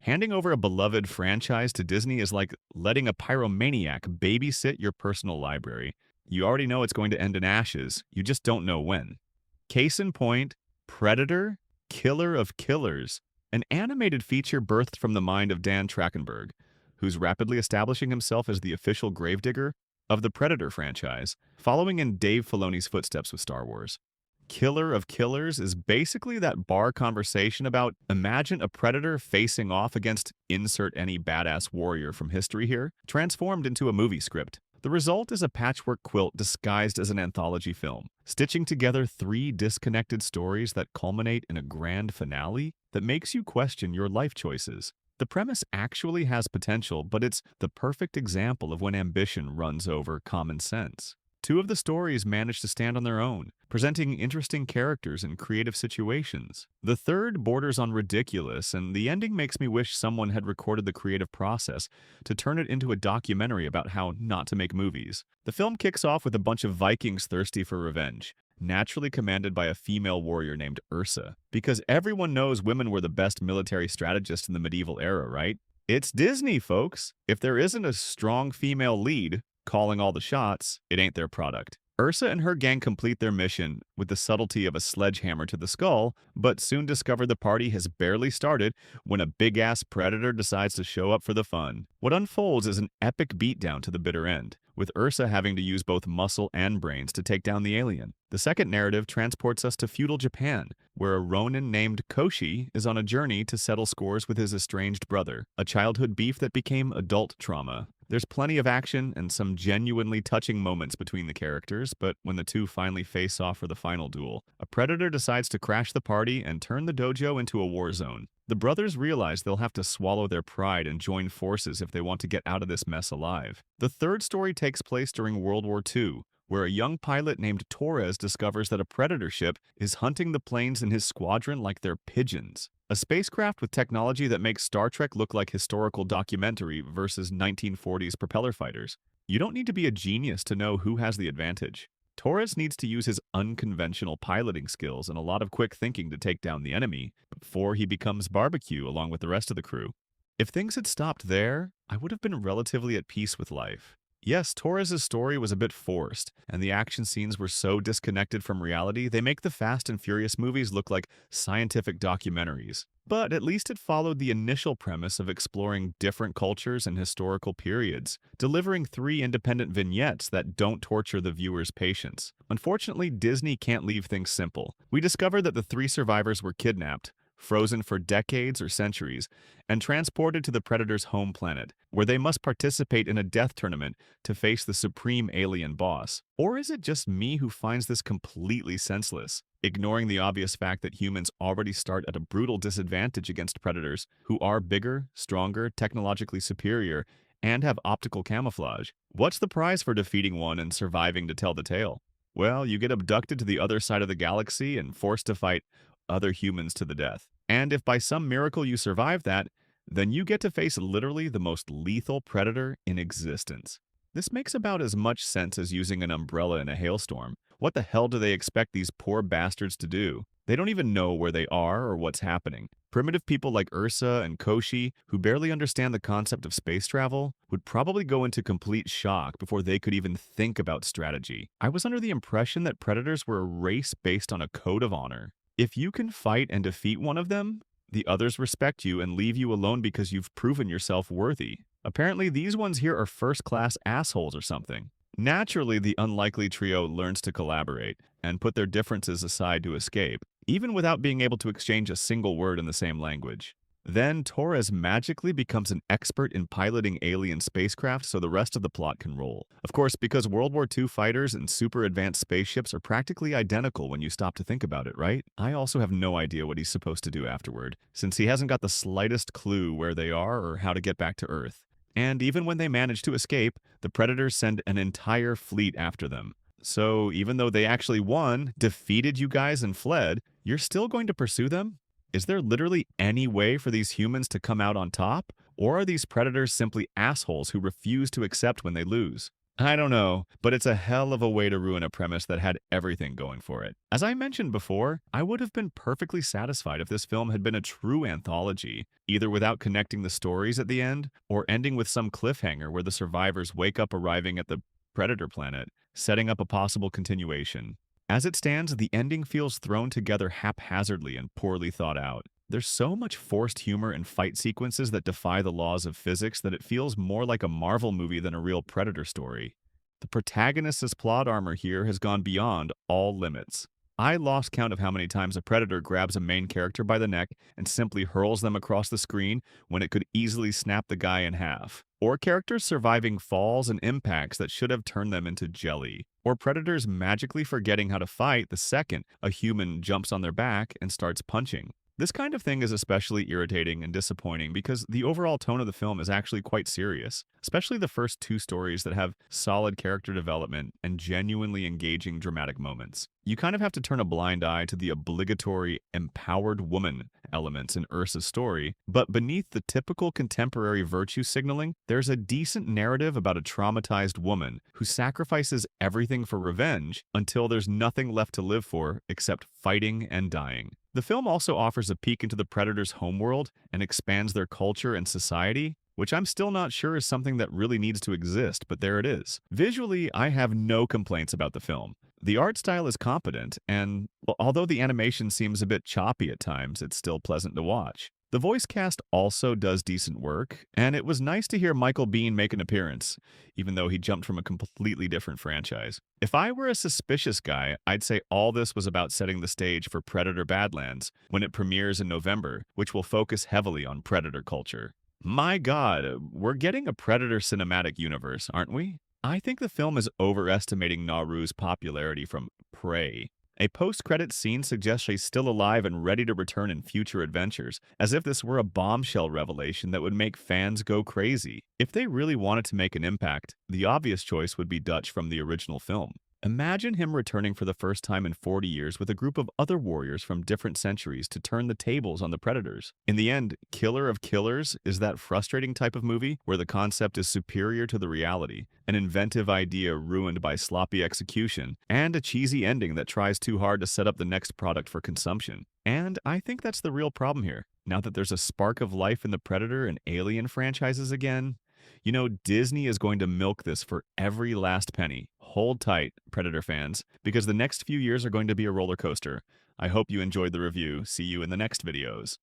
Handing over a beloved franchise to Disney is like letting a pyromaniac babysit your personal library. You already know it's going to end in ashes, you just don't know when. Case in point, Predator, Killer of Killers, an animated feature birthed from the mind of Dan Trachtenberg, who's rapidly establishing himself as the official gravedigger of the Predator franchise, following in Dave Filoni's footsteps with Star Wars. Killer of Killers is basically that bar conversation about imagine a predator facing off against insert any badass warrior from history here, transformed into a movie script. The result is a patchwork quilt disguised as an anthology film, stitching together three disconnected stories that culminate in a grand finale that makes you question your life choices. The premise actually has potential, but it's the perfect example of when ambition runs over common sense. Two of the stories manage to stand on their own, presenting interesting characters and creative situations. The third borders on ridiculous, and the ending makes me wish someone had recorded the creative process to turn it into a documentary about how not to make movies. The film kicks off with a bunch of Vikings thirsty for revenge, naturally commanded by a female warrior named Ursa, because everyone knows women were the best military strategists in the medieval era, right? It's Disney, folks. If there isn't a strong female lead calling all the shots, it ain't their product. Ursa and her gang complete their mission with the subtlety of a sledgehammer to the skull, but soon discover the party has barely started when a big-ass predator decides to show up for the fun. What unfolds is an epic beatdown to the bitter end, with Ursa having to use both muscle and brains to take down the alien. The second narrative transports us to feudal Japan, where a Ronin named Koshi is on a journey to settle scores with his estranged brother, a childhood beef that became adult trauma. There's plenty of action and some genuinely touching moments between the characters, but when the two finally face off for the final duel, a predator decides to crash the party and turn the dojo into a war zone. The brothers realize they'll have to swallow their pride and join forces if they want to get out of this mess alive. The third story takes place during World War II, where a young pilot named Torres discovers that a predator ship is hunting the planes in his squadron like they're pigeons. A spacecraft with technology that makes Star Trek look like historical documentary versus 1940s propeller fighters. You don't need to be a genius to know who has the advantage. Torres needs to use his unconventional piloting skills and a lot of quick thinking to take down the enemy before he becomes barbecue along with the rest of the crew. If things had stopped there, I would have been relatively at peace with life. Yes, Torres' story was a bit forced, and the action scenes were so disconnected from reality they make the Fast and Furious movies look like scientific documentaries. But at least it followed the initial premise of exploring different cultures and historical periods, delivering three independent vignettes that don't torture the viewer's patience. Unfortunately, Disney can't leave things simple. We discover that the three survivors were kidnapped, frozen for decades or centuries, and transported to the Predator's home planet, where they must participate in a death tournament to face the supreme alien boss. Or is it just me who finds this completely senseless, ignoring the obvious fact that humans already start at a brutal disadvantage against predators who are bigger, stronger, technologically superior, and have optical camouflage? What's the prize for defeating one and surviving to tell the tale? Well, you get abducted to the other side of the galaxy and forced to fight other humans to the death. And if by some miracle you survive that, then you get to face literally the most lethal predator in existence. This makes about as much sense as using an umbrella in a hailstorm. What the hell do they expect these poor bastards to do? They don't even know where they are or what's happening. Primitive people like Ursa and Koshi, who barely understand the concept of space travel, would probably go into complete shock before they could even think about strategy. I was under the impression that predators were a race based on a code of honor. If you can fight and defeat one of them, the others respect you and leave you alone because you've proven yourself worthy. Apparently, these ones here are first-class assholes or something. Naturally, the unlikely trio learns to collaborate and put their differences aside to escape, even without being able to exchange a single word in the same language. Then Torres magically becomes an expert in piloting alien spacecraft so the rest of the plot can roll. Of course, because World War II fighters and super advanced spaceships are practically identical when you stop to think about it, right? I also have no idea what he's supposed to do afterward, since he hasn't got the slightest clue where they are or how to get back to Earth. And even when they manage to escape, the Predators send an entire fleet after them. So even though they actually won, defeated you guys and fled, you're still going to pursue them? Is there literally any way for these humans to come out on top? Or are these predators simply assholes who refuse to accept when they lose? I don't know, but it's a hell of a way to ruin a premise that had everything going for it. As I mentioned before, I would have been perfectly satisfied if this film had been a true anthology, either without connecting the stories at the end or ending with some cliffhanger where the survivors wake up arriving at the Predator planet, setting up a possible continuation. As it stands, the ending feels thrown together haphazardly and poorly thought out. There's so much forced humor and fight sequences that defy the laws of physics that it feels more like a Marvel movie than a real Predator story. The protagonist's plot armor here has gone beyond all limits. I lost count of how many times a Predator grabs a main character by the neck and simply hurls them across the screen when it could easily snap the guy in half. Or characters surviving falls and impacts that should have turned them into jelly. Or Predators magically forgetting how to fight the second a human jumps on their back and starts punching. This kind of thing is especially irritating and disappointing because the overall tone of the film is actually quite serious, especially the first two stories that have solid character development and genuinely engaging dramatic moments. You kind of have to turn a blind eye to the obligatory empowered woman elements in Ursa's story, but beneath the typical contemporary virtue signaling, there's a decent narrative about a traumatized woman who sacrifices everything for revenge until there's nothing left to live for except fighting and dying. The film also offers a peek into the Predator's homeworld and expands their culture and society, which I'm still not sure is something that really needs to exist, but there it is. Visually, I have no complaints about the film. The art style is competent, and although the animation seems a bit choppy at times, it's still pleasant to watch. The voice cast also does decent work, and it was nice to hear Michael Biehn make an appearance, even though he jumped from a completely different franchise. If I were a suspicious guy, I'd say all this was about setting the stage for Predator Badlands when it premieres in November, which will focus heavily on Predator culture. My God, we're getting a Predator cinematic universe, aren't we? I think the film is overestimating Nauru's popularity from Prey. A post-credit scene suggests she's still alive and ready to return in future adventures, as if this were a bombshell revelation that would make fans go crazy. If they really wanted to make an impact, the obvious choice would be Dutch from the original film. Imagine him returning for the first time in 40 years with a group of other warriors from different centuries to turn the tables on the Predators. In the end, Killer of Killers is that frustrating type of movie where the concept is superior to the reality, an inventive idea ruined by sloppy execution, and a cheesy ending that tries too hard to set up the next product for consumption. And I think that's the real problem here. Now that there's a spark of life in the Predator and Alien franchises again, Disney is going to milk this for every last penny. Hold tight, Predator fans, because the next few years are going to be a roller coaster. I hope you enjoyed the review. See you in the next videos.